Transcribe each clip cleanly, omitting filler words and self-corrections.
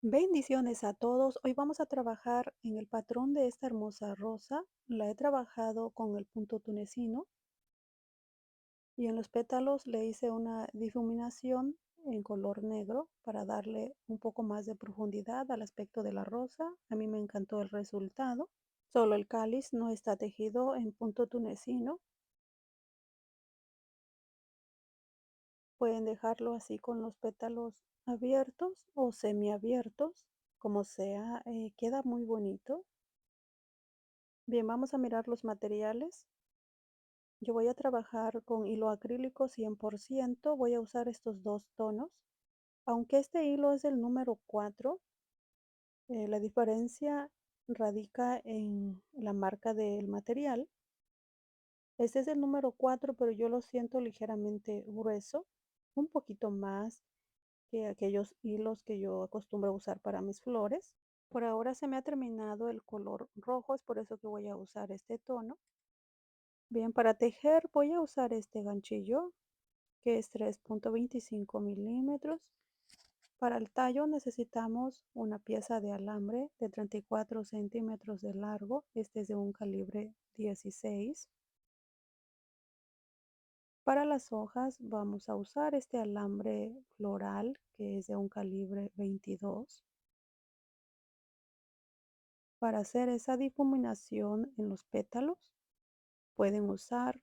Bendiciones a todos. Hoy vamos a trabajar en el patrón de esta hermosa rosa. La he trabajado con el punto tunecino y en los pétalos le hice una difuminación en color negro para darle un poco más de profundidad al aspecto de la rosa. A mí me encantó el resultado. Solo el cáliz no está tejido en punto tunecino. Pueden dejarlo así con los pétalos abiertos o semiabiertos, como sea, queda muy bonito. Bien, vamos a mirar los materiales. Yo voy a trabajar con hilo acrílico 100%. Voy a usar estos dos tonos. Aunque este hilo es el número 4, la diferencia radica en la marca del material. Este es el número 4, pero yo lo siento ligeramente grueso, un poquito más que aquellos hilos que yo acostumbro a usar para mis flores. Por ahora se me ha terminado el color rojo, es por eso que voy a usar este tono. Bien, para tejer voy a usar este ganchillo que es 3.25 milímetros. Para el tallo necesitamos una pieza de alambre de 34 centímetros de largo. Este es de un calibre 16. Para las hojas vamos a usar este alambre floral que es de un calibre 22. Para hacer esa difuminación en los pétalos pueden usar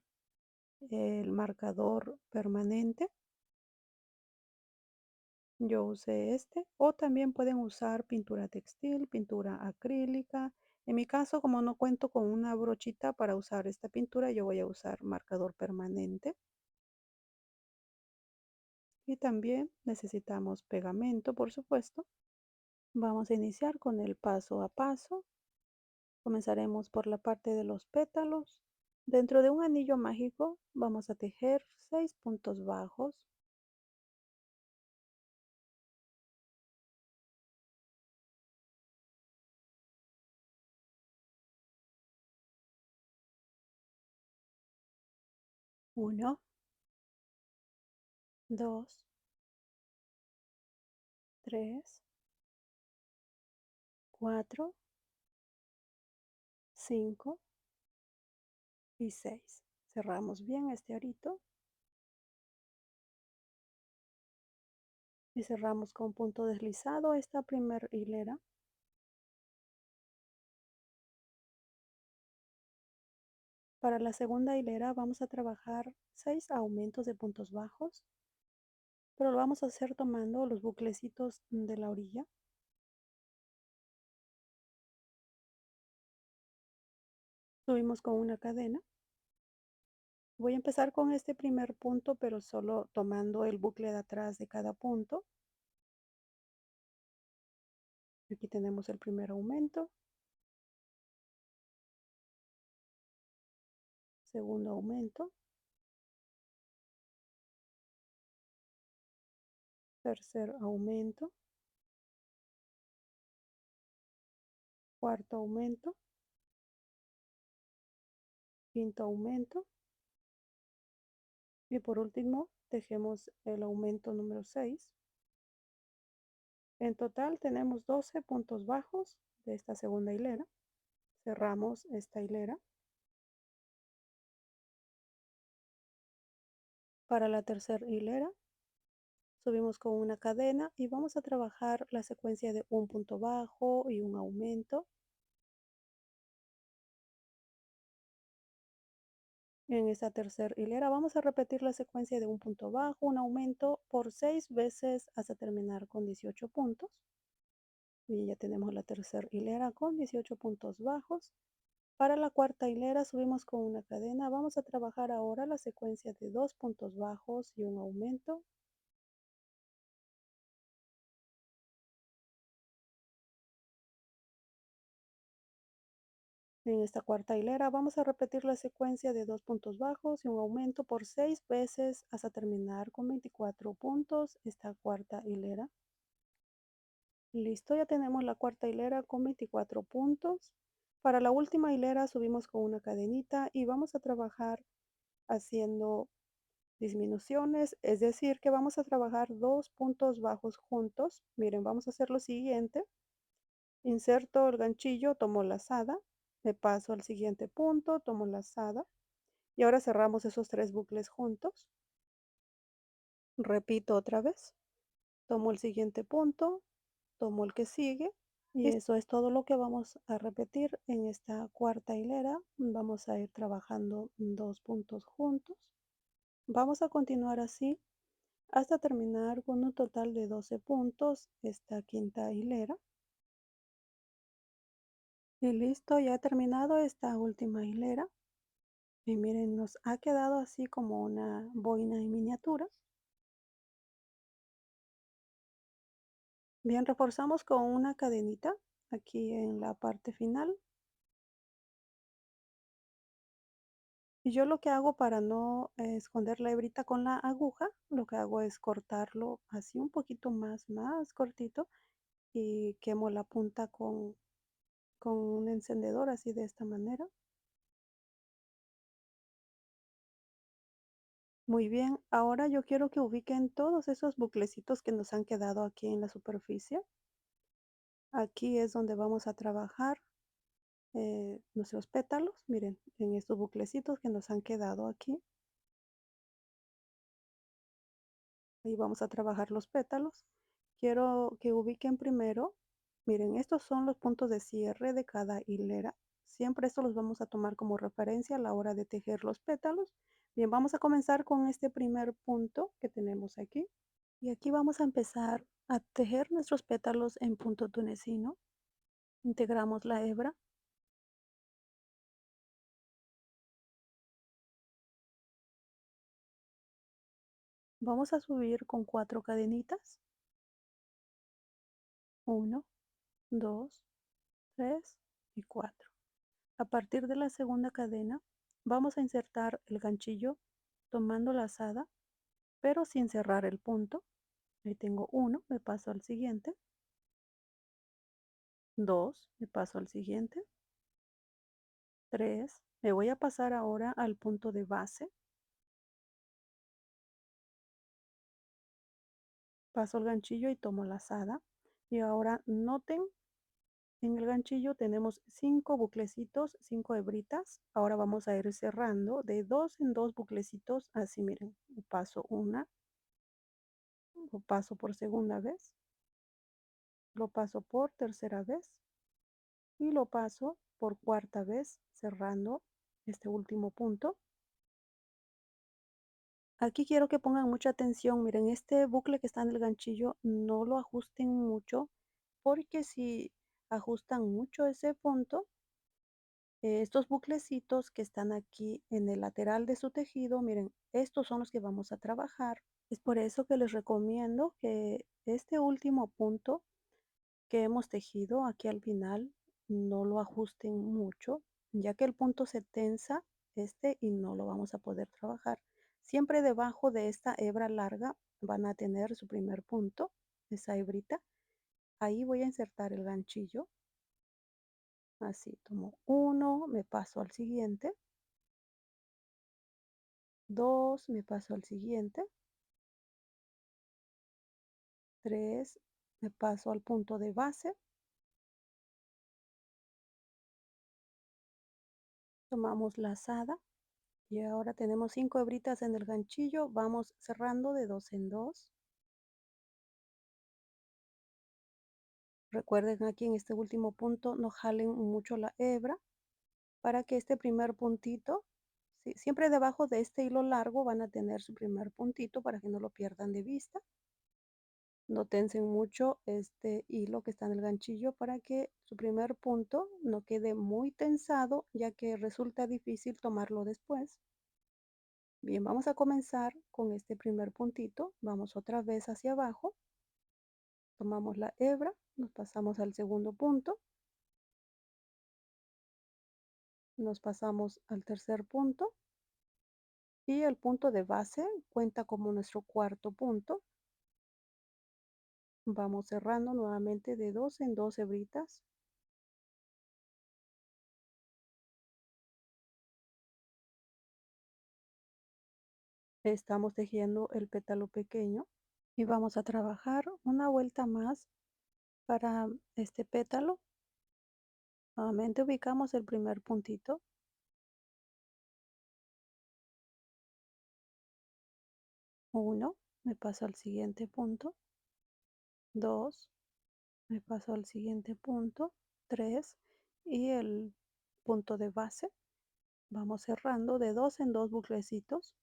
el marcador permanente. Yo usé este, o también pueden usar pintura textil, pintura acrílica. En mi caso, como no cuento con una brochita para usar esta pintura, yo voy a usar marcador permanente. Y también necesitamos pegamento, por supuesto. Vamos a iniciar con el paso a paso. Comenzaremos por la parte de los pétalos. Dentro de un anillo mágico vamos a tejer 6 puntos bajos. Uno, 2, 3, 4, 5 y 6. Cerramos bien este arito y cerramos con punto deslizado esta primera hilera. Para la segunda hilera vamos a trabajar 6 aumentos de puntos bajos, pero lo vamos a hacer tomando los buclecitos de la orilla. Subimos con una cadena. Voy a empezar con este primer punto, pero solo tomando el bucle de atrás de cada punto. Aquí tenemos el primer aumento, segundo aumento, tercer aumento, cuarto aumento, quinto aumento y por último tejemos el aumento número 6. En total tenemos 12 puntos bajos de esta segunda hilera. Cerramos esta hilera. Para la tercera hilera subimos con una cadena y vamos a trabajar la secuencia de un punto bajo y un aumento. En esta tercera hilera vamos a repetir la secuencia de un punto bajo, un aumento por 6 veces hasta terminar con 18 puntos. Y ya tenemos la tercera hilera con 18 puntos bajos. Para la cuarta hilera subimos con una cadena. Vamos a trabajar ahora la secuencia de 2 puntos bajos y un aumento. En esta cuarta hilera vamos a repetir la secuencia de 2 puntos bajos y un aumento por 6 veces hasta terminar con 24 puntos esta cuarta hilera. Listo, ya tenemos la cuarta hilera con 24 puntos. Para la última hilera subimos con una cadenita y vamos a trabajar haciendo disminuciones, es decir, que vamos a trabajar 2 puntos bajos juntos. Miren, vamos a hacer lo siguiente. Inserto el ganchillo, tomo lazada, me paso al siguiente punto, tomo lazada y ahora cerramos esos 3 bucles juntos. Repito otra vez, tomo el siguiente punto, tomo el que sigue y eso es todo lo que vamos a repetir en esta cuarta hilera. Vamos a ir trabajando 2 puntos juntos. Vamos a continuar así hasta terminar con un total de 12 puntos esta quinta hilera. Y listo, ya he terminado esta última hilera. Y miren, nos ha quedado así como una boina en miniatura. Bien, reforzamos con una cadenita aquí en la parte final. Y yo lo que hago para no esconder la hebrita con la aguja, lo que hago es cortarlo así un poquito más cortito y quemo la punta con un encendedor así de esta manera. Muy bien, ahora yo quiero que ubiquen todos esos buclecitos que nos han quedado aquí en la superficie. Aquí es donde vamos a trabajar nuestros pétalos. Miren, en estos buclecitos que nos han quedado aquí. Ahí vamos a trabajar los pétalos. Quiero que ubiquen primero, miren, estos son los puntos de cierre de cada hilera. Siempre estos los vamos a tomar como referencia a la hora de tejer los pétalos. Bien, vamos a comenzar con este primer punto que tenemos aquí. Y aquí vamos a empezar a tejer nuestros pétalos en punto tunecino. Integramos la hebra. Vamos a subir con 4 cadenitas. 1, 2, 3 y 4. A partir de la segunda cadena vamos a insertar el ganchillo tomando lazada, pero sin cerrar el punto. Ahí tengo 1, me paso al siguiente. 2, me paso al siguiente. 3, me voy a pasar ahora al punto de base. Paso el ganchillo y tomo lazada. Y ahora noten, en el ganchillo tenemos 5 buclecitos, 5 hebritas. Ahora vamos a ir cerrando de 2 en 2 buclecitos, así miren. Paso una, lo paso por segunda vez, lo paso por tercera vez y lo paso por cuarta vez, cerrando este último punto. Aquí quiero que pongan mucha atención. Miren, este bucle que está en el ganchillo no lo ajusten mucho, porque si ajustan mucho ese punto, estos buclecitos que están aquí en el lateral de su tejido, miren, estos son los que vamos a trabajar. Es por eso que les recomiendo que este último punto que hemos tejido aquí al final no lo ajusten mucho, ya que el punto se tensa y no lo vamos a poder trabajar. Siempre debajo de esta hebra larga van a tener su primer punto, esa hebrita. Ahí voy a insertar el ganchillo. Así, tomo uno, me paso al siguiente. 2, me paso al siguiente. 3, me paso al punto de base. Tomamos lazada y ahora tenemos 5 hebritas en el ganchillo. Vamos cerrando de 2 en 2. Recuerden aquí en este último punto no jalen mucho la hebra para que este primer puntito, siempre debajo de este hilo largo van a tener su primer puntito para que no lo pierdan de vista. No tensen mucho este hilo que está en el ganchillo para que su primer punto no quede muy tensado, ya que resulta difícil tomarlo después. Bien, vamos a comenzar con este primer puntito. Vamos otra vez hacia abajo. Tomamos la hebra, nos pasamos al segundo punto. Nos pasamos al tercer punto. Y el punto de base cuenta como nuestro cuarto punto. Vamos cerrando nuevamente de 2 en 2 hebritas. Estamos tejiendo el pétalo pequeño y vamos a trabajar una vuelta más para este pétalo. Nuevamente ubicamos el primer puntito. 1, me paso al siguiente punto. 2, me paso al siguiente punto. 3 y el punto de base. Vamos cerrando de 2 en 2 buclecitos.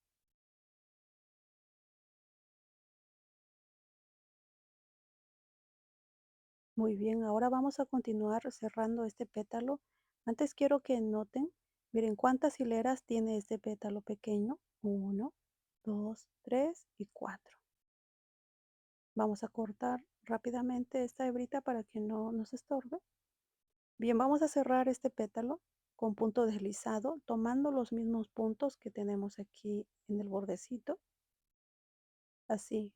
Muy bien, ahora vamos a continuar cerrando este pétalo. Antes quiero que noten, miren cuántas hileras tiene este pétalo pequeño. 1, 2, 3 y 4. Vamos a cortar rápidamente esta hebrita para que no nos estorbe. Bien, vamos a cerrar este pétalo con punto deslizado, tomando los mismos puntos que tenemos aquí en el bordecito. Así.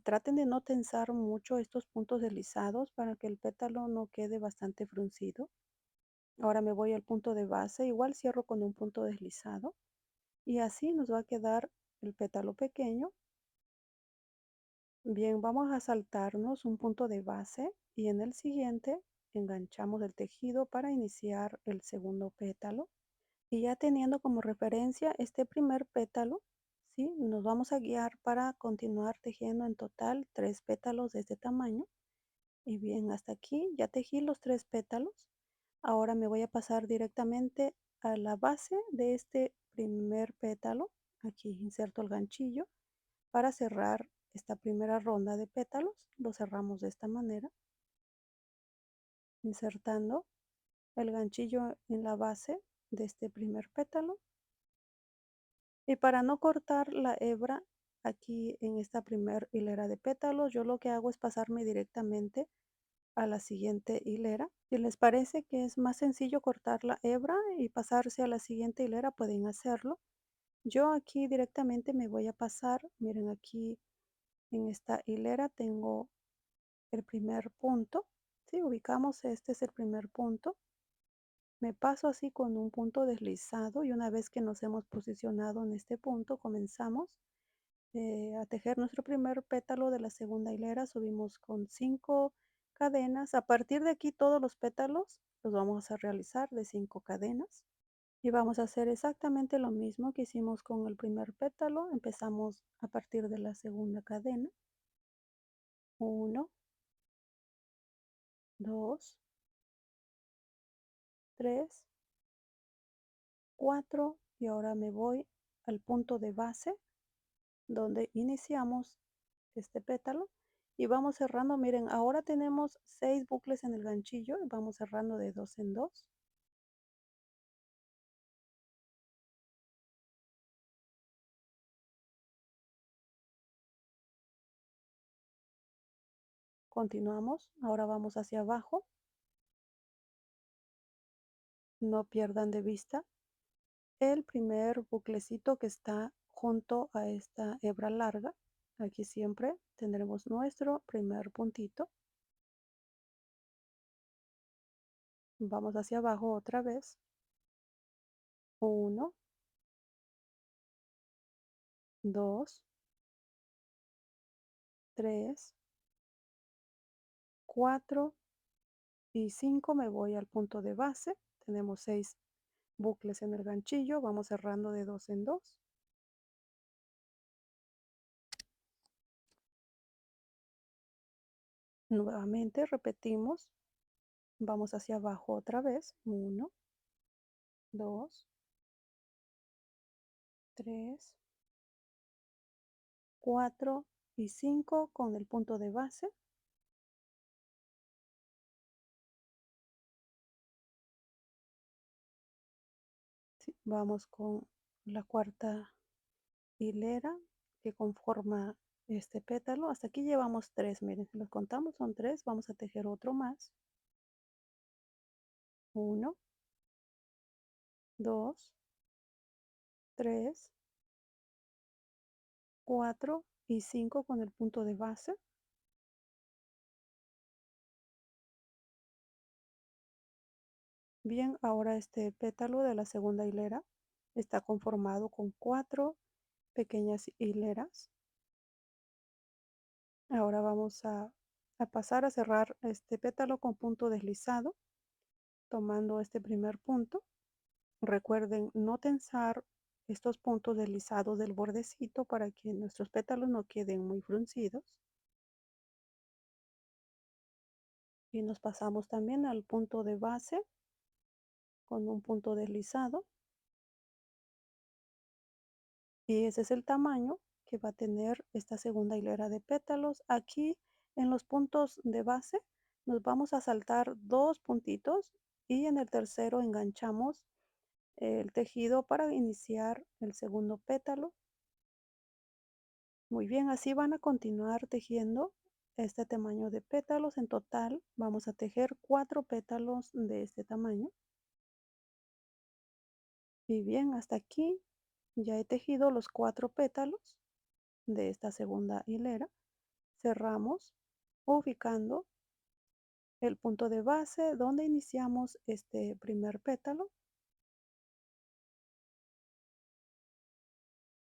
Traten de no tensar mucho estos puntos deslizados para que el pétalo no quede bastante fruncido. Ahora me voy al punto de base, igual cierro con un punto deslizado y así nos va a quedar el pétalo pequeño. Bien, vamos a saltarnos un punto de base y en el siguiente enganchamos el tejido para iniciar el segundo pétalo. Y ya teniendo como referencia este primer pétalo, ¿sí? Nos vamos a guiar para continuar tejiendo en total 3 pétalos de este tamaño. Y bien, hasta aquí ya tejí los 3 pétalos. Ahora me voy a pasar directamente a la base de este primer pétalo. Aquí inserto el ganchillo para cerrar esta primera ronda de pétalos. Lo cerramos de esta manera, insertando el ganchillo en la base de este primer pétalo. Y para no cortar la hebra aquí en esta primera hilera de pétalos, yo lo que hago es pasarme directamente a la siguiente hilera. Si les parece que es más sencillo cortar la hebra y pasarse a la siguiente hilera, pueden hacerlo. Yo aquí directamente me voy a pasar, miren aquí en esta hilera tengo el primer punto. Si ubicamos, este es el primer punto. Me paso así con un punto deslizado y una vez que nos hemos posicionado en este punto, comenzamos a tejer nuestro primer pétalo de la segunda hilera. Subimos con 5 cadenas. A partir de aquí todos los pétalos los vamos a realizar de 5 cadenas y vamos a hacer exactamente lo mismo que hicimos con el primer pétalo. Empezamos a partir de la segunda cadena. 1, 2, 3, 4 y ahora me voy al punto de base donde iniciamos este pétalo y vamos cerrando. Miren, ahora tenemos 6 bucles en el ganchillo y vamos cerrando de 2 en 2. Continuamos, ahora vamos hacia abajo. No pierdan de vista el primer buclecito que está junto a esta hebra larga. Aquí siempre tendremos nuestro primer puntito. Vamos hacia abajo otra vez. 1, 2, 3, 4 y 5. Me voy al punto de base. Tenemos 6 bucles en el ganchillo. Vamos cerrando de 2 en 2. Nuevamente repetimos. Vamos hacia abajo otra vez. 1, 2, 3, 4 y 5 con el punto de base. Sí, vamos con la cuarta hilera que conforma este pétalo. Hasta aquí llevamos 3, miren, si los contamos son 3. Vamos a tejer otro más. 1, 2, 3, 4 y 5 con el punto de base. Bien, ahora este pétalo de la segunda hilera está conformado con 4 pequeñas hileras. Ahora vamos a pasar a cerrar este pétalo con punto deslizado, tomando este primer punto. Recuerden no tensar estos puntos deslizados del bordecito para que nuestros pétalos no queden muy fruncidos. Y nos pasamos también al punto de base con un punto deslizado. Y ese es el tamaño que va a tener esta segunda hilera de pétalos. Aquí en los puntos de base nos vamos a saltar 2 puntitos y en el tercero enganchamos el tejido para iniciar el segundo pétalo. Muy bien, así van a continuar tejiendo este tamaño de pétalos. En total vamos a tejer 4 pétalos de este tamaño. Y bien, hasta aquí ya he tejido los 4 pétalos de esta segunda hilera. Cerramos ubicando el punto de base donde iniciamos este primer pétalo.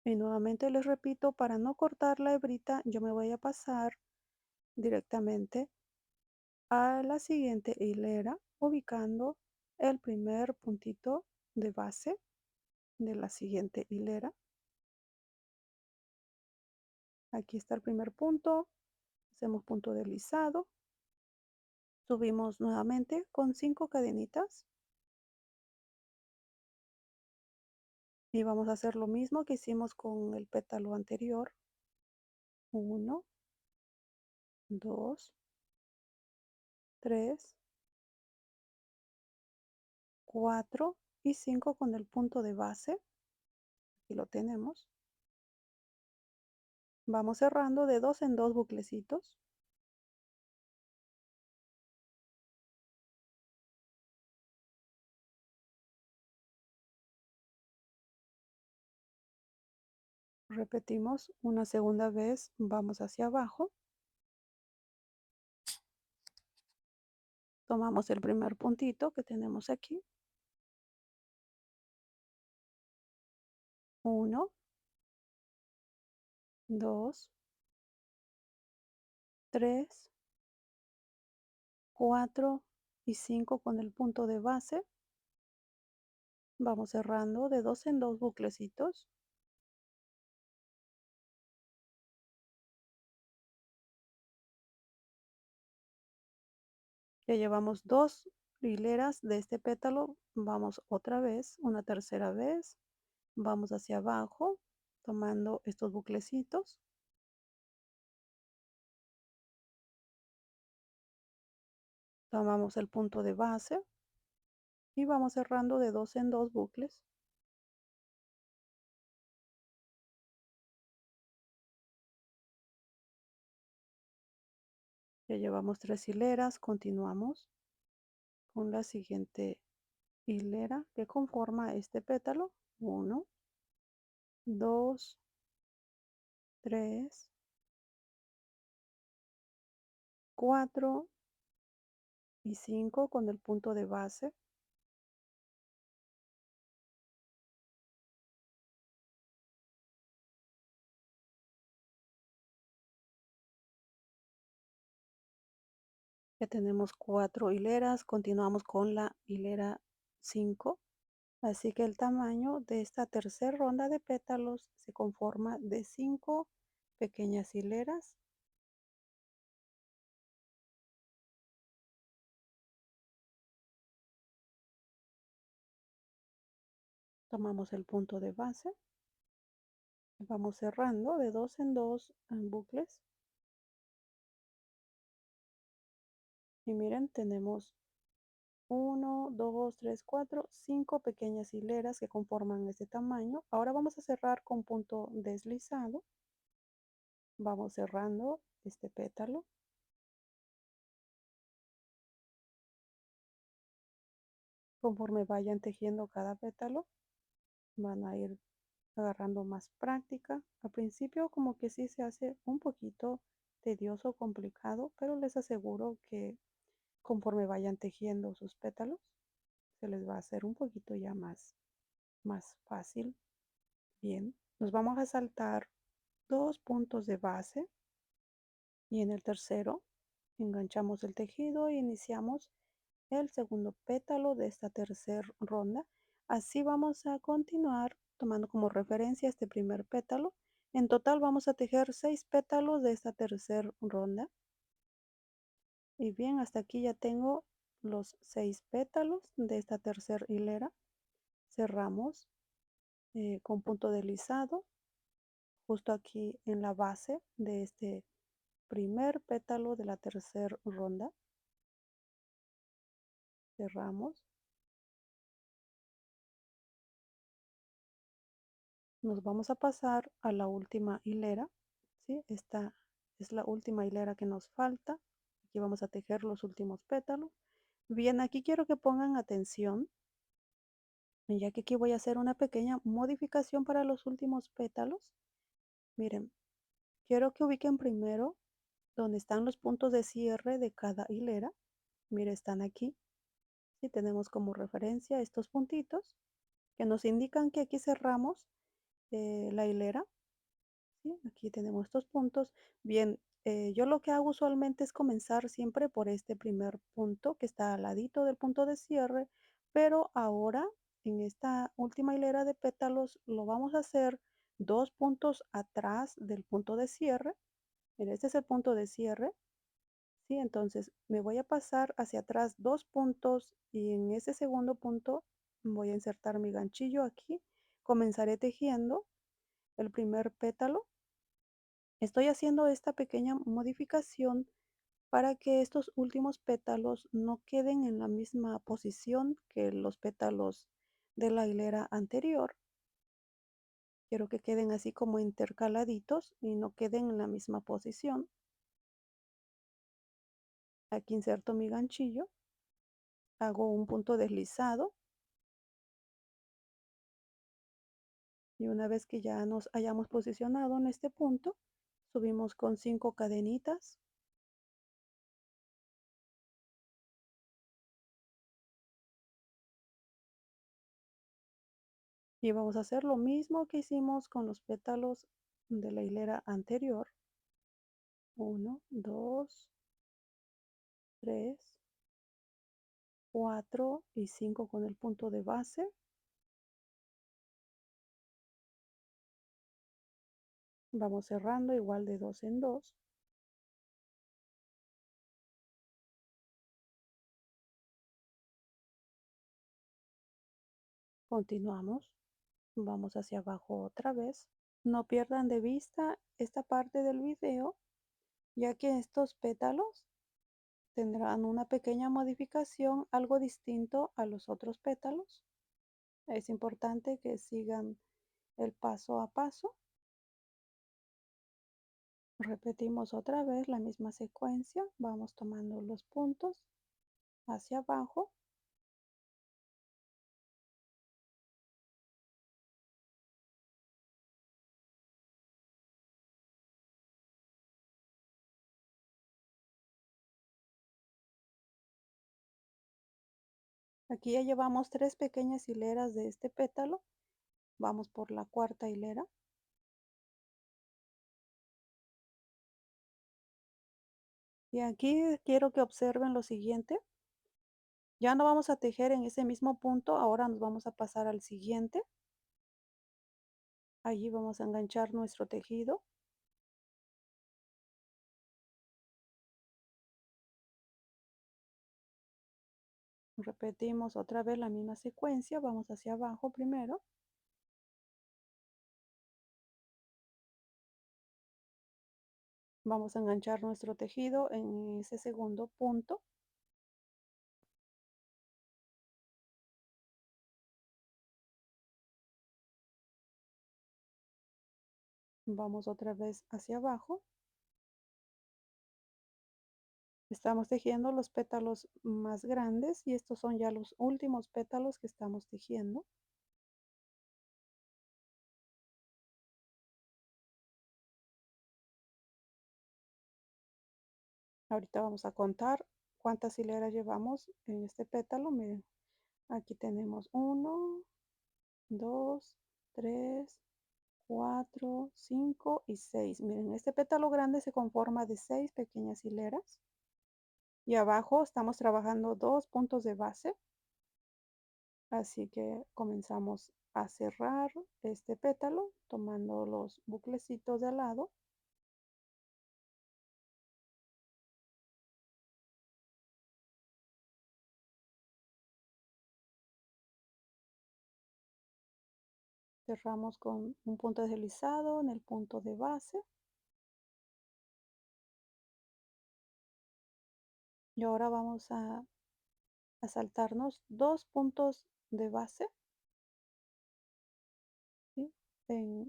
Y nuevamente les repito, para no cortar la hebrita, yo me voy a pasar directamente a la siguiente hilera, ubicando el primer puntito de base de la siguiente hilera. Aquí está el primer punto, hacemos punto deslizado, subimos nuevamente con 5 cadenitas y vamos a hacer lo mismo que hicimos con el pétalo anterior. 1, 2, 3, 4 y 5 con el punto de base. Aquí lo tenemos. Vamos cerrando de 2 en 2 buclecitos. Repetimos una segunda vez, vamos hacia abajo. Tomamos el primer puntito que tenemos aquí. 1, 2, 3, 4 y 5 con el punto de base. Vamos cerrando de 2 en 2 buclecitos. Ya llevamos 2 hileras de este pétalo. Vamos otra vez, una tercera vez. Vamos hacia abajo, tomando estos buclecitos. Tomamos el punto de base y vamos cerrando de 2 en 2 bucles. Ya llevamos 3 hileras, continuamos con la siguiente hilera que conforma este pétalo. 1, 2, 3, 4 y 5 con el punto de base. Ya tenemos 4 hileras, continuamos con la hilera 5. Así que el tamaño de esta tercera ronda de pétalos se conforma de 5 pequeñas hileras. Tomamos el punto de base, vamos cerrando de 2 en 2 en bucles. Y miren, tenemos 1, 2, 3, 4, 5 pequeñas hileras que conforman este tamaño. Ahora vamos a cerrar con punto deslizado. Vamos cerrando este pétalo. Conforme vayan tejiendo cada pétalo, van a ir agarrando más práctica. Al principio como que sí se hace un poquito tedioso, complicado, pero les aseguro que conforme vayan tejiendo sus pétalos, se les va a hacer un poquito ya más fácil. Bien. Nos vamos a saltar 2 puntos de base y en el tercero enganchamos el tejido e iniciamos el segundo pétalo de esta tercera ronda. Así vamos a continuar tomando como referencia este primer pétalo. En total vamos a tejer 6 pétalos de esta tercera ronda. Y bien, hasta aquí ya tengo los 6 pétalos de esta tercera hilera. Cerramos con punto deslizado justo aquí en la base de este primer pétalo de la tercera ronda. Cerramos. Nos vamos a pasar a la última hilera, ¿sí? Esta es la última hilera que nos falta. Aquí vamos a tejer los últimos pétalos. Bien, aquí quiero que pongan atención, ya que aquí voy a hacer una pequeña modificación para los últimos pétalos. Miren, quiero que ubiquen primero donde están los puntos de cierre de cada hilera. Miren, están aquí. ¿Sí? Tenemos como referencia estos puntitos que nos indican que aquí cerramos la hilera. ¿Sí? Aquí tenemos estos puntos. Bien, yo lo que hago usualmente es comenzar siempre por este primer punto que está al ladito del punto de cierre, pero ahora en esta última hilera de pétalos lo vamos a hacer 2 puntos atrás del punto de cierre. Mira, este es el punto de cierre. ¿Sí? Entonces me voy a pasar hacia atrás 2 puntos y en ese segundo punto voy a insertar mi ganchillo aquí. Comenzaré tejiendo el primer pétalo. Estoy haciendo esta pequeña modificación para que estos últimos pétalos no queden en la misma posición que los pétalos de la hilera anterior. Quiero que queden así como intercaladitos y no queden en la misma posición. Aquí inserto mi ganchillo, hago un punto deslizado y una vez que ya nos hayamos posicionado en este punto, subimos con 5 cadenitas. Y vamos a hacer lo mismo que hicimos con los pétalos de la hilera anterior. 1, 2, 3, 4 y 5 con el punto de base. Vamos cerrando igual de 2 en 2. Continuamos. Vamos hacia abajo otra vez. No pierdan de vista esta parte del video, ya que estos pétalos tendrán una pequeña modificación, algo distinto a los otros pétalos. Es importante que sigan el paso a paso. Repetimos otra vez la misma secuencia. Vamos tomando los puntos hacia abajo. Aquí ya llevamos 3 pequeñas hileras de este pétalo. Vamos por la cuarta hilera. Y aquí quiero que observen lo siguiente. Ya no vamos a tejer en ese mismo punto, ahora nos vamos a pasar al siguiente. Allí vamos a enganchar nuestro tejido. Repetimos otra vez la misma secuencia, vamos hacia abajo primero. Vamos a enganchar nuestro tejido en ese segundo punto. Vamos otra vez hacia abajo. Estamos tejiendo los pétalos más grandes y estos son ya los últimos pétalos que estamos tejiendo. Ahorita vamos a contar cuántas hileras llevamos en este pétalo. Miren, aquí tenemos 1, 2, 3, 4, 5 y 6. Miren, este pétalo grande se conforma de 6 pequeñas hileras. Y abajo estamos trabajando 2 puntos de base. Así que comenzamos a cerrar este pétalo tomando los buclecitos de al lado. Cerramos con un punto deslizado en el punto de base. Y ahora vamos a saltarnos 2 puntos de base. ¿Sí?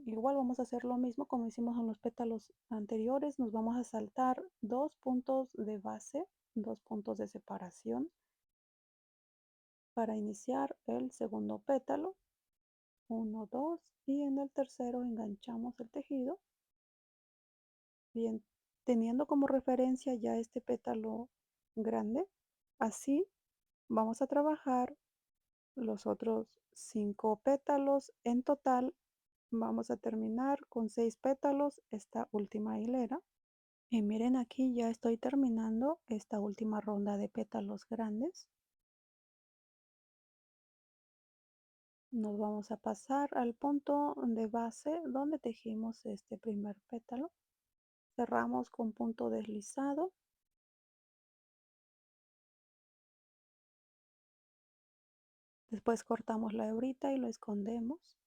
Igual vamos a hacer lo mismo como hicimos en los pétalos anteriores. Nos vamos a saltar 2 puntos de base, 2 puntos de separación para iniciar el segundo pétalo. 1, 2 y en el tercero enganchamos el tejido. Bien, teniendo como referencia ya este pétalo grande, así vamos a trabajar los otros 5 pétalos. En total vamos a terminar con 6 pétalos esta última hilera. Y miren, aquí ya estoy terminando esta última ronda de pétalos grandes. Nos vamos a pasar al punto de base donde tejimos este primer pétalo. Cerramos con punto deslizado. Después cortamos la hebrita y lo escondemos.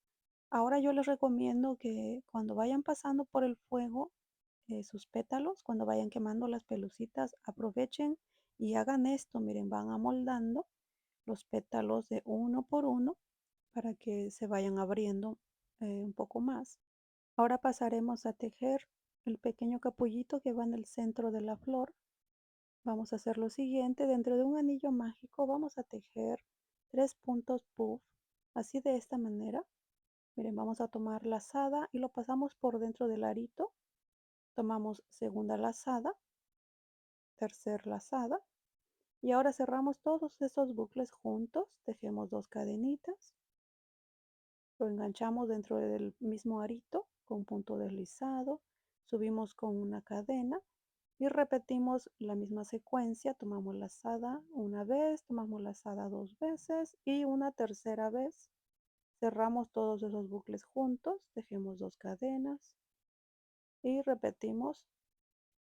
Ahora yo les recomiendo que cuando vayan pasando por el fuego sus pétalos, cuando vayan quemando las pelucitas, aprovechen y hagan esto. Miren, van amoldando los pétalos de uno por uno para que se vayan abriendo un poco más. Ahora pasaremos a tejer el pequeño capullito que va en el centro de la flor. Vamos a hacer lo siguiente: dentro de un anillo mágico vamos a tejer 3 puntos puff, así de esta manera. Miren, vamos a tomar lazada y lo pasamos por dentro del arito. Tomamos segunda lazada, tercer lazada y ahora cerramos todos esos bucles juntos. Tejemos 2 cadenitas, lo enganchamos dentro del mismo arito con punto deslizado, subimos con una cadena y repetimos la misma secuencia. Tomamos lazada una vez, tomamos lazada 2 veces y una tercera vez. Cerramos todos esos bucles juntos, tejemos 2 cadenas y repetimos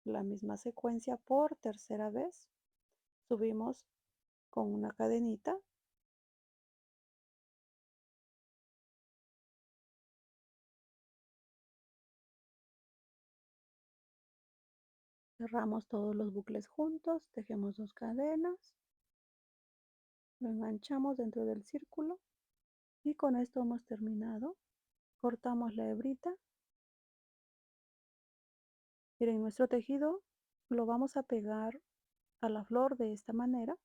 la misma secuencia por tercera vez. Subimos con una cadenita, cerramos todos los bucles juntos, tejemos 2 cadenas, lo enganchamos dentro del círculo y con esto hemos terminado. Cortamos la hebrita. Miren, nuestro tejido lo vamos a pegar a la flor de esta manera.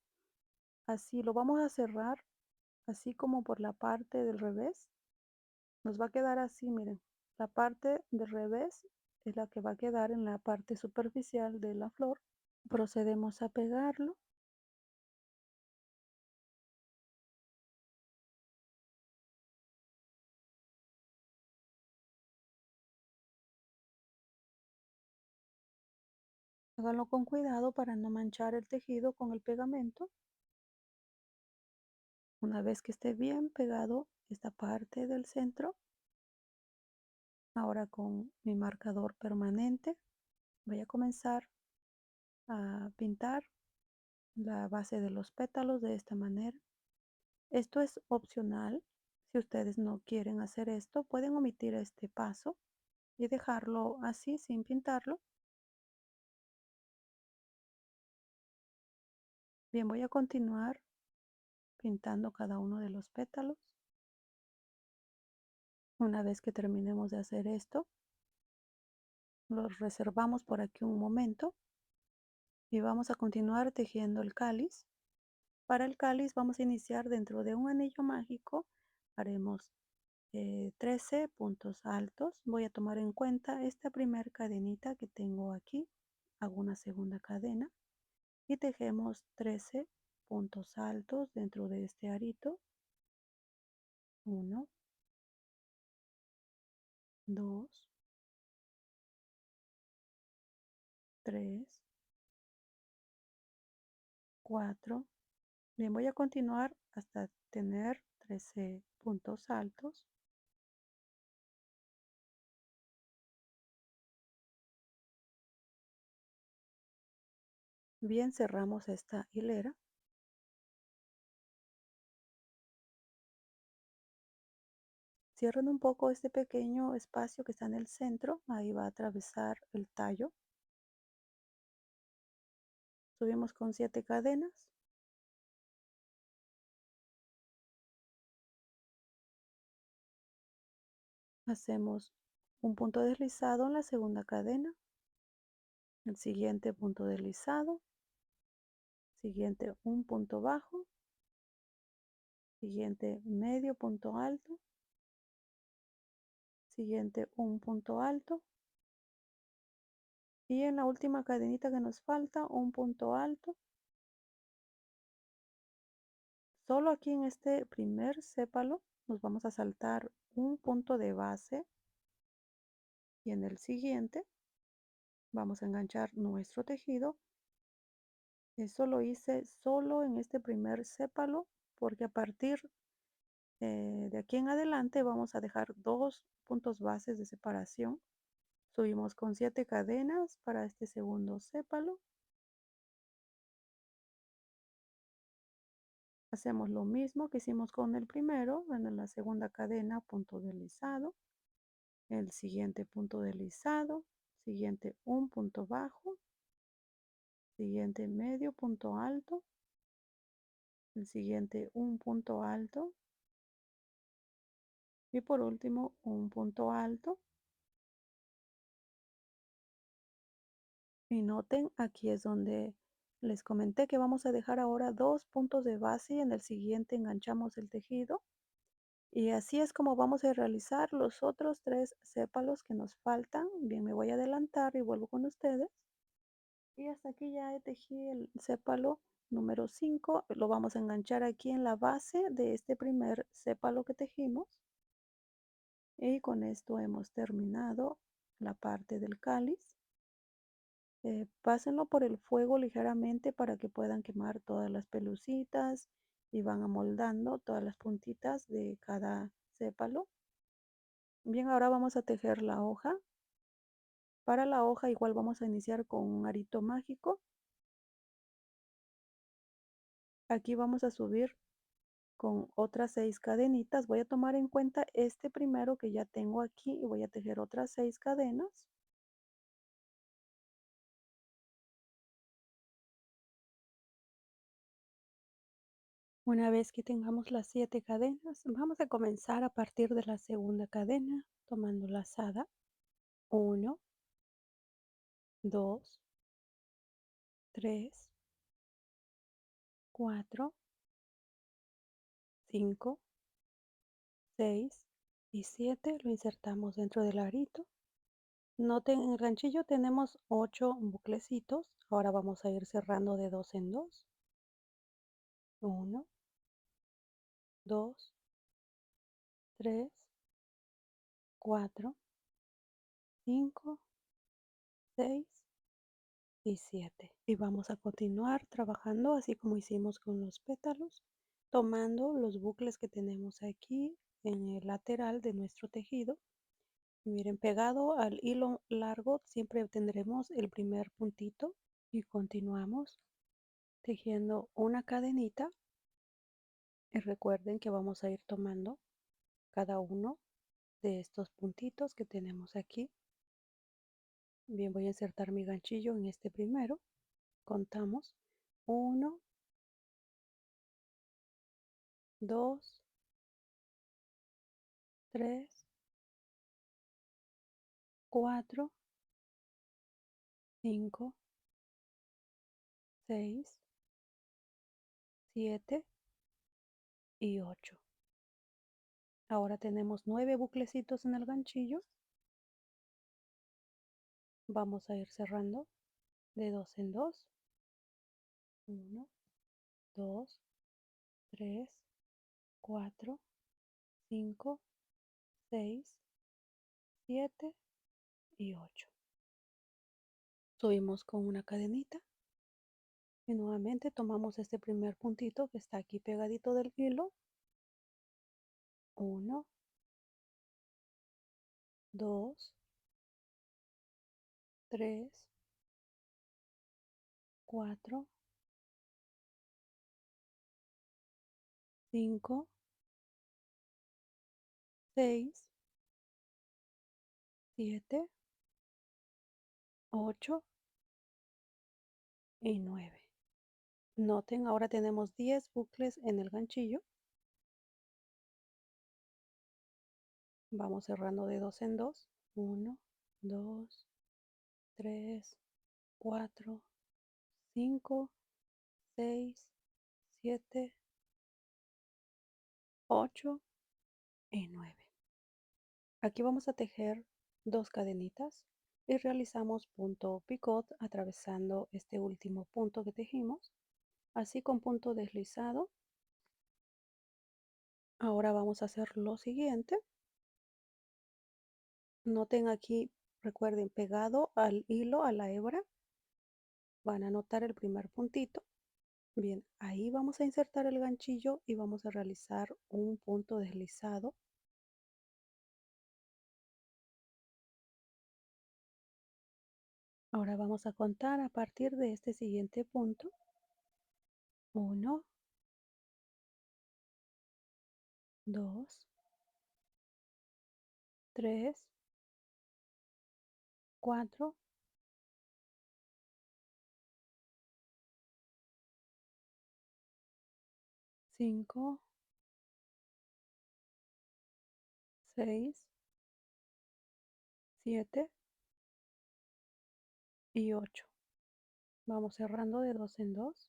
Así lo vamos a cerrar, así como por la parte del revés. Nos va a quedar así, miren. La parte del revés es la que va a quedar en la parte superficial de la flor. Procedemos a pegarlo. Háganlo con cuidado para no manchar el tejido con el pegamento. Una vez que esté bien pegado esta parte del centro, ahora con mi marcador permanente voy a comenzar a pintar la base de los pétalos de esta manera. Esto es opcional. Si ustedes no quieren hacer esto, pueden omitir este paso y dejarlo así sin pintarlo. Bien, voy a continuar pintando cada uno de los pétalos. Una vez que terminemos de hacer esto, los reservamos por aquí un momento y vamos a continuar tejiendo el cáliz. Para el cáliz vamos a iniciar dentro de un anillo mágico. Haremos 13 puntos altos. Voy a tomar en cuenta esta primera cadenita que tengo aquí. Hago una segunda cadena y tejemos 13 puntos altos dentro de este arito. 1, 2, 3, 4. Bien, voy a continuar hasta tener 13 puntos altos. Bien, cerramos esta hilera. Cierren un poco este pequeño espacio que está en el centro. Ahí va a atravesar el tallo. Subimos con 7 cadenas. Hacemos un punto deslizado en la segunda cadena. El siguiente punto deslizado. Siguiente un punto bajo. Siguiente medio punto alto. Siguiente un punto alto. Y en la última cadenita que nos falta, un punto alto. Solo aquí en este primer sépalo nos vamos a saltar un punto de base y en el siguiente vamos a enganchar nuestro tejido. Eso lo hice solo en este primer sépalo porque a partir de aquí en adelante vamos a dejar 2 puntos bases de separación. Subimos con 7 cadenas para este segundo sépalo. Hacemos lo mismo que hicimos con el primero, en la segunda cadena, punto deslizado, el siguiente punto deslizado, siguiente un punto bajo, siguiente medio punto alto, el siguiente un punto alto y por último un punto alto. Y noten, aquí es donde les comenté que vamos a dejar ahora 2 puntos de base y en el siguiente enganchamos el tejido. Y así es como vamos a realizar los otros 3 sépalos que nos faltan. Bien, me voy a adelantar y vuelvo con ustedes. Y hasta aquí ya tejí el sépalo número 5. Lo vamos a enganchar aquí en la base de este primer sépalo que tejimos. Y con esto hemos terminado la parte del cáliz. Pásenlo por el fuego ligeramente para que puedan quemar todas las pelucitas y van amoldando todas las puntitas de cada sépalo. Bien, ahora vamos a tejer la hoja. Para la hoja igual vamos a iniciar con un arito mágico. Aquí vamos a subir con otras 6 cadenitas. Voy a tomar en cuenta este primero que ya tengo aquí y voy a tejer otras 6 cadenas. Una vez que tengamos las 7 cadenas, vamos a comenzar a partir de la segunda cadena, tomando lazada. 1, 2, 3, 4, 5, 6 y 7. Lo insertamos dentro del arito. Noten, en el ganchillo tenemos 8 buclecitos. Ahora vamos a ir cerrando de 2 en 2. 1, 2, 3, 4, 5, 6 y 7. Y vamos a continuar trabajando así como hicimos con los pétalos, tomando los bucles que tenemos aquí en el lateral de nuestro tejido. Y miren, pegado al hilo largo siempre tendremos el primer puntito y continuamos tejiendo una cadenita. Y recuerden que vamos a ir tomando cada uno de estos puntitos que tenemos aquí. Bien, voy a insertar mi ganchillo en este primero. Contamos 1, 2, 3, 4, 5, 6, 7 y 8. Ahora tenemos 9 buclecitos en el ganchillo. Vamos a ir cerrando de 2 en 2. 1, 2, 3, 4, 5, 6, 7 y 8. Subimos con una cadenita y nuevamente tomamos este primer puntito que está aquí pegadito del hilo. 1, 2, 3, 4, 5, 6, 7, 8 y 9. Noten, ahora tenemos 10 bucles en el ganchillo. Vamos cerrando de dos en dos. 1, 2, 3, 4, 5, 6, 7, 8 y 9. Aquí vamos a tejer dos cadenitas y realizamos punto picot atravesando este último punto que tejimos, así con punto deslizado. Ahora vamos a hacer lo siguiente. Noten aquí, recuerden, pegado al hilo, a la hebra, van a notar el primer puntito. Bien, ahí vamos a insertar el ganchillo y vamos a realizar un punto deslizado. Ahora vamos a contar a partir de este siguiente punto. 1, 2, 3, 4, 5, 6, 7 y 8. Vamos cerrando de dos en dos.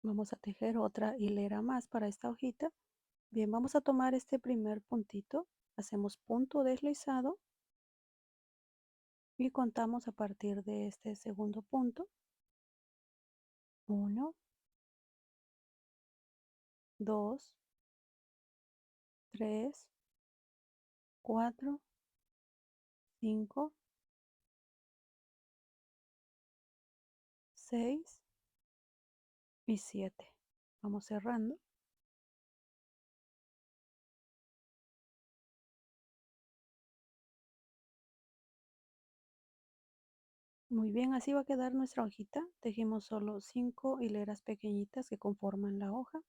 Vamos a tejer otra hilera más para esta hojita. Bien, vamos a tomar este primer puntito, hacemos punto deslizado y contamos a partir de este segundo punto. 1, 2, 3, 4, 5, 6 y 7. Vamos cerrando. Muy bien, así va a quedar nuestra hojita. Tejimos solo 5 hileras pequeñitas que conforman la hoja.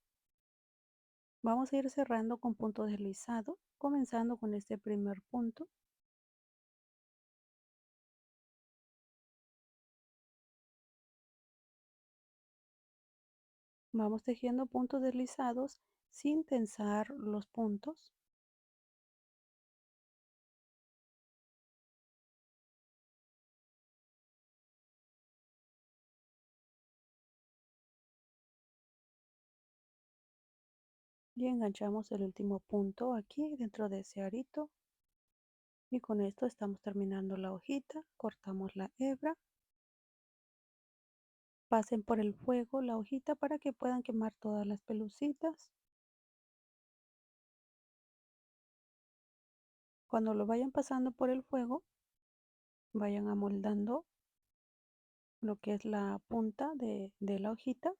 Vamos a ir cerrando con punto deslizado, comenzando con este primer punto. Vamos tejiendo puntos deslizados sin tensar los puntos. Y enganchamos el último punto aquí dentro de ese arito. Y con esto estamos terminando la hojita. Cortamos la hebra. Pasen por el fuego la hojita para que puedan quemar todas las pelucitas. Cuando lo vayan pasando por el fuego, vayan amoldando lo que es la punta de la hojita.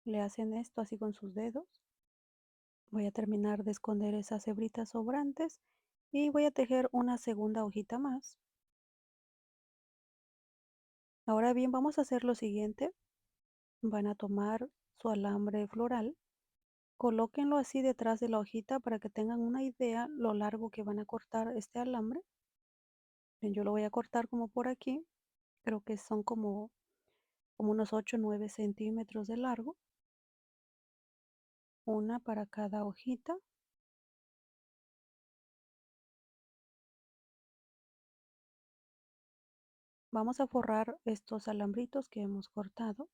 Le hacen esto así con sus dedos. Voy a terminar de esconder esas hebritas sobrantes y voy a tejer una segunda hojita más. Ahora bien, vamos a hacer lo siguiente. Van a tomar su alambre floral, colóquenlo así detrás de la hojita para que tengan una idea lo largo que van a cortar este alambre. Bien, yo lo voy a cortar como por aquí, creo que son como unos 8 o 9 centímetros de largo, una para cada hojita. Vamos a forrar estos alambritos que hemos cortado.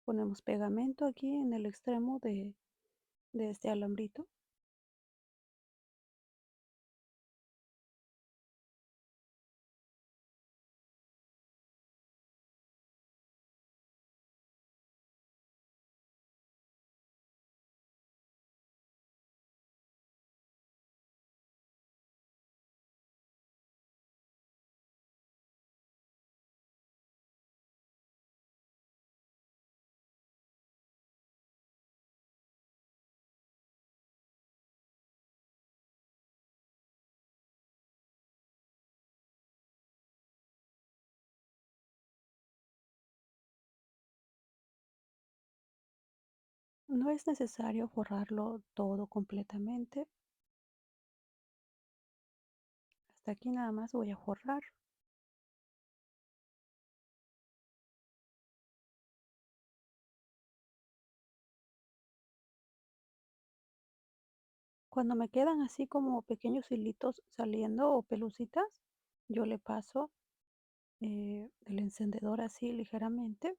Ponemos pegamento aquí en el extremo de este alambrito. No es necesario forrarlo todo completamente. Hasta aquí nada más voy a forrar. Cuando me quedan así como pequeños hilitos saliendo o pelucitas, yo le paso el encendedor así ligeramente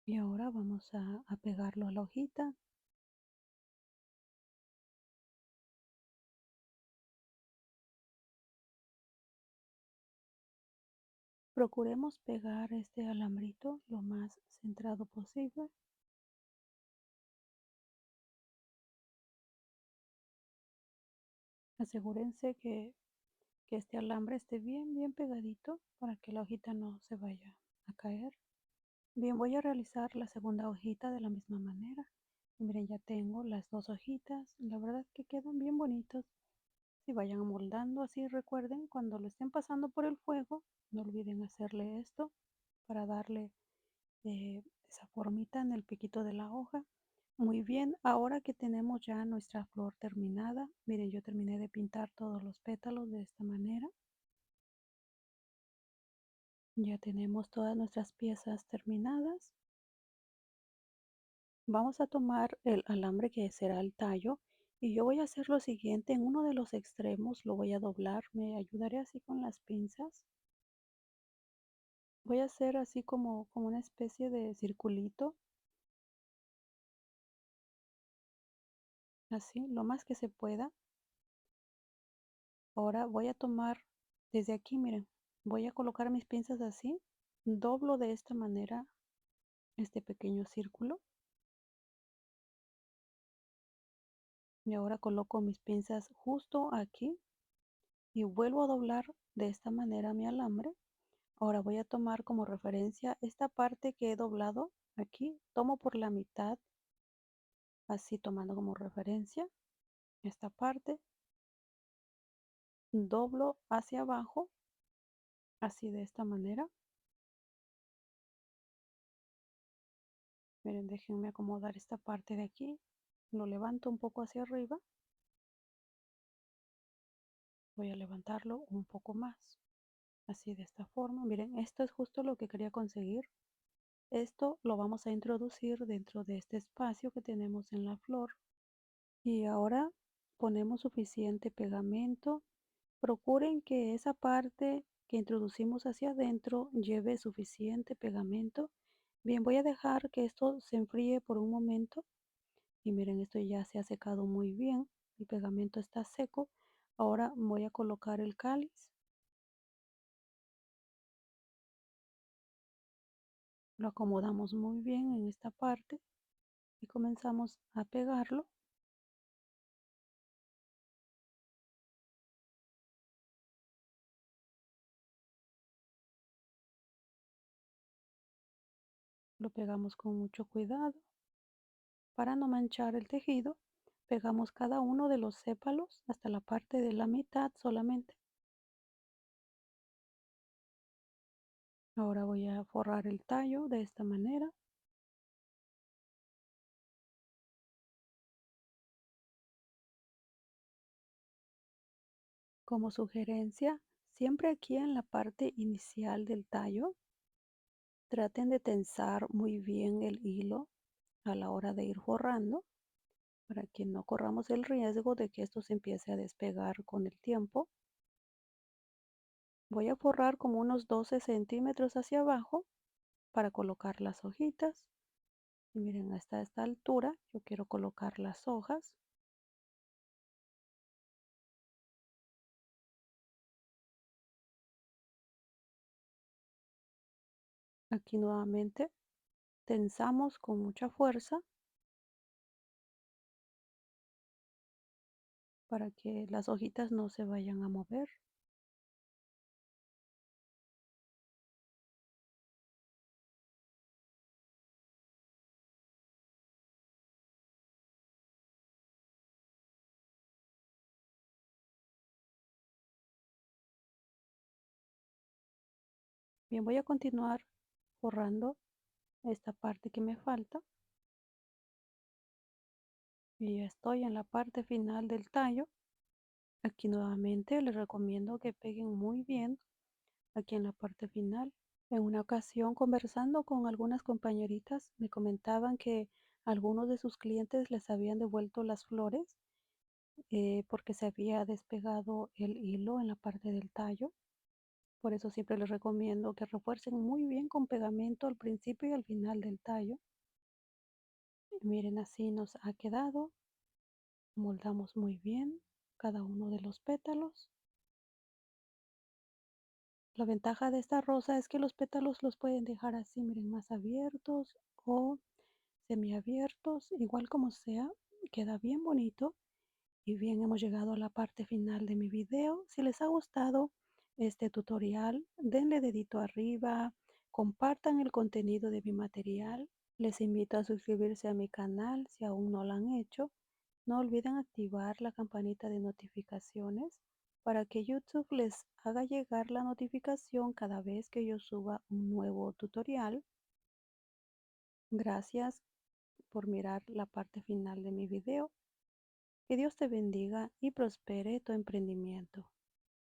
y ahora vamos a pegarlo a la hojita. Procuremos pegar este alambrito lo más centrado posible. Asegúrense que este alambre esté bien pegadito para que la hojita no se vaya a caer. Bien, voy a realizar la segunda hojita de la misma manera. Y miren, ya tengo las dos hojitas. La verdad que quedan bien bonitos. Si vayan amoldando así, recuerden, cuando lo estén pasando por el fuego, no olviden hacerle esto para darle esa formita en el piquito de la hoja. Muy bien, ahora que tenemos ya nuestra flor terminada, miren, yo terminé de pintar todos los pétalos de esta manera. Ya tenemos todas nuestras piezas terminadas. Vamos a tomar el alambre que será el tallo y yo voy a hacer lo siguiente, en uno de los extremos lo voy a doblar, me ayudaré así con las pinzas. Voy a hacer así como una especie de circulito, así, lo más que se pueda. Ahora voy a tomar desde aquí, miren, voy a colocar mis pinzas así, doblo de esta manera este pequeño círculo y ahora coloco mis pinzas justo aquí y vuelvo a doblar de esta manera mi alambre. Ahora voy a tomar como referencia esta parte que he doblado aquí, tomo por la mitad, así tomando como referencia esta parte, doblo hacia abajo, así de esta manera. Miren, déjenme acomodar esta parte de aquí, lo levanto un poco hacia arriba, voy a levantarlo un poco más, así de esta forma. Miren, esto es justo lo que quería conseguir. Esto lo vamos a introducir dentro de este espacio que tenemos en la flor. Y ahora ponemos suficiente pegamento. Procuren que esa parte que introducimos hacia adentro lleve suficiente pegamento. Bien, voy a dejar que esto se enfríe por un momento. Y miren, esto ya se ha secado muy bien. El pegamento está seco. Ahora voy a colocar el cáliz. Lo acomodamos muy bien en esta parte y comenzamos a pegarlo. Lo pegamos con mucho cuidado para no manchar el tejido. Pegamos cada uno de los sépalos hasta la parte de la mitad solamente. Ahora voy a forrar el tallo de esta manera. Como sugerencia, siempre aquí en la parte inicial del tallo, traten de tensar muy bien el hilo a la hora de ir forrando para que no corramos el riesgo de que esto se empiece a despegar con el tiempo. Voy a forrar como unos 12 centímetros hacia abajo para colocar las hojitas. Y miren, hasta esta altura yo quiero colocar las hojas. Aquí nuevamente tensamos con mucha fuerza para que las hojitas no se vayan a mover. Bien, voy a continuar forrando esta parte que me falta y ya estoy en la parte final del tallo. Aquí nuevamente les recomiendo que peguen muy bien aquí en la parte final. En una ocasión, conversando con algunas compañeritas, me comentaban que algunos de sus clientes les habían devuelto las flores porque se había despegado el hilo en la parte del tallo. Por eso siempre les recomiendo que refuercen muy bien con pegamento al principio y al final del tallo. Miren, así nos ha quedado. Moldamos muy bien cada uno de los pétalos. La ventaja de esta rosa es que los pétalos los pueden dejar así, miren, más abiertos o semiabiertos, igual como sea, queda bien bonito. Y bien, hemos llegado a la parte final de mi video. Si les ha gustado este tutorial, denle dedito arriba, compartan el contenido de mi material. Les invito a suscribirse a mi canal si aún no lo han hecho. No olviden activar la campanita de notificaciones para que YouTube les haga llegar la notificación cada vez que yo suba un nuevo tutorial. Gracias por mirar la parte final de mi video. Que Dios te bendiga y prospere tu emprendimiento.